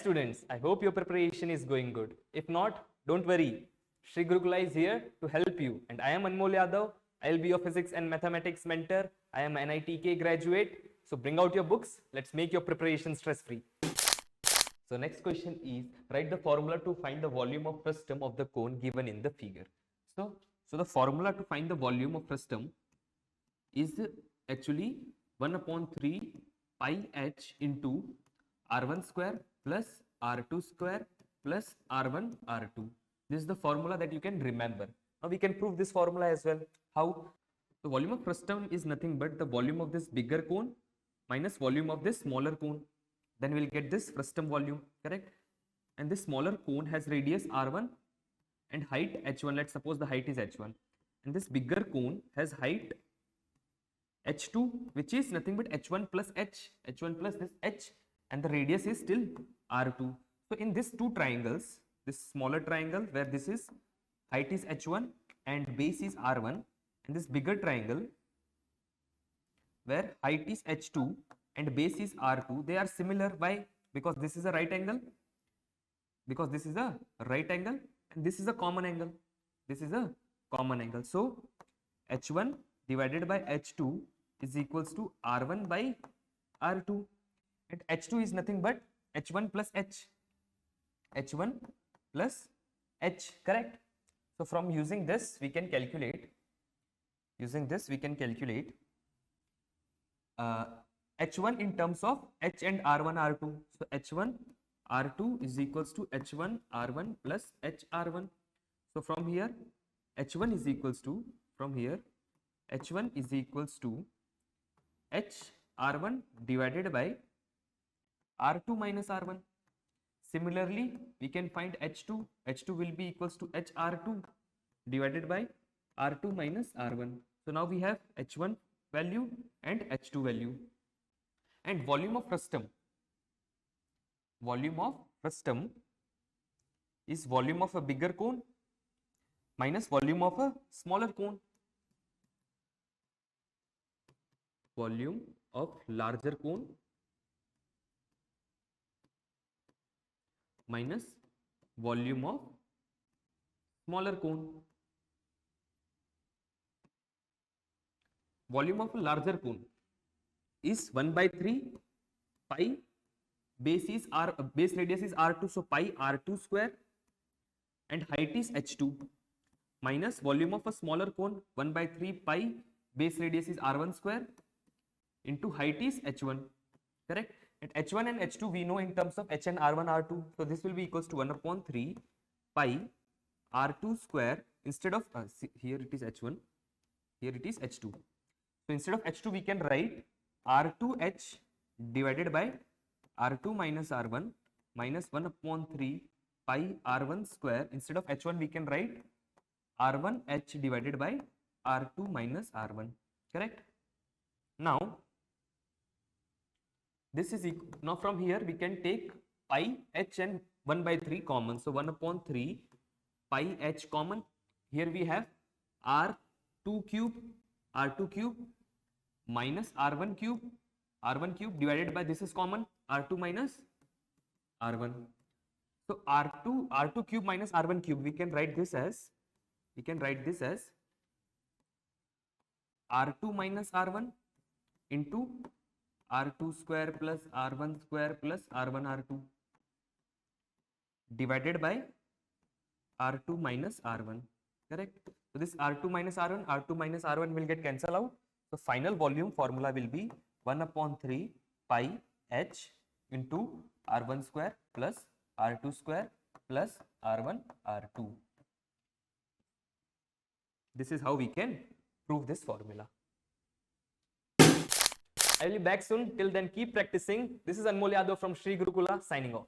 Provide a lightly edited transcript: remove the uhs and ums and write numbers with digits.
students, I hope your preparation is going good. If not, don't worry. Sri Gurukula is here to help you. And I am Anmol Yadav. I will be your physics and mathematics mentor. I am an NEET graduate. So bring out your books. Let's make your preparation stress-free. So next question is, write the formula to find the volume of frustum of the cone given in the figure. So the formula to find the volume of frustum is actually 1 upon 3 pi h into r1 square plus r2 square plus r1 r2. This is the formula that you can remember. Now we can prove this formula as well. How? The volume of frustum is nothing but the volume of this bigger cone minus volume of this smaller cone. Then we will get this frustum volume, correct? And this smaller cone has radius r1 and height h1. Let's suppose the height is h1. And this bigger cone has height h2, which is nothing but h1 plus h, h1 plus this h, and the radius is still r2. So in these two triangles, this smaller triangle where this is height is h1 and base is r1, and this bigger triangle where height is h2 and base is r2, they are similar. Why? Because this is a right angle, because this is a right angle and this is a common angle. This is a common angle. So h1 divided by h2 is equals to r1 by r2, and h2 is nothing but h1 plus h, h1 plus h, correct? So from using this we can calculate, h1 in terms of h and r1 r2. So h1 r2 is equals to h1 r1 plus h r1. So from here h1 is equals to, h1 is equals to h r1 divided by r2 minus r1. Similarly, we can find h2. h2 will be equals to h r2 divided by r2 minus r1. So now we have h1 value and h2 value. And volume of frustum is volume of a bigger cone minus volume of a smaller cone. Volume of larger cone minus volume of smaller cone. Volume of a larger cone is 1 by 3 pi, base radius is r2, so pi r2 square, and height is h2, minus volume of a smaller cone 1 by 3 pi, base radius is r1 square, into height is h1, correct? And h1 and h2 we know in terms of h and r1 r2. So this will be equals to 1 upon 3 pi r2 square. Instead of here it is h1, here it is h2. So instead of h2 we can write r2h divided by r2 minus r1 minus 1 upon 3 pi r1 square. Instead of h1 we can write r1h divided by r2 minus r1, correct? Now this is now from here we can take pi h and 1 by 3 common. So 1 upon 3 pi h common. Here we have r2 cube minus r1 cube divided by, this is common, r2 minus r1. So r2 cube minus r1 cube, we can write this as r2 minus r1 into r2 square plus r1 square plus r1 r2 divided by r2 minus r1, correct? So this r2 minus r1 will get cancelled out. So final volume formula will be 1 upon 3 pi h into r1 square plus r2 square plus r1 r2. This is how we can prove this formula. I will be back soon. Till then, keep practicing. This is Anmol Yadav from Sri Gurukula signing off.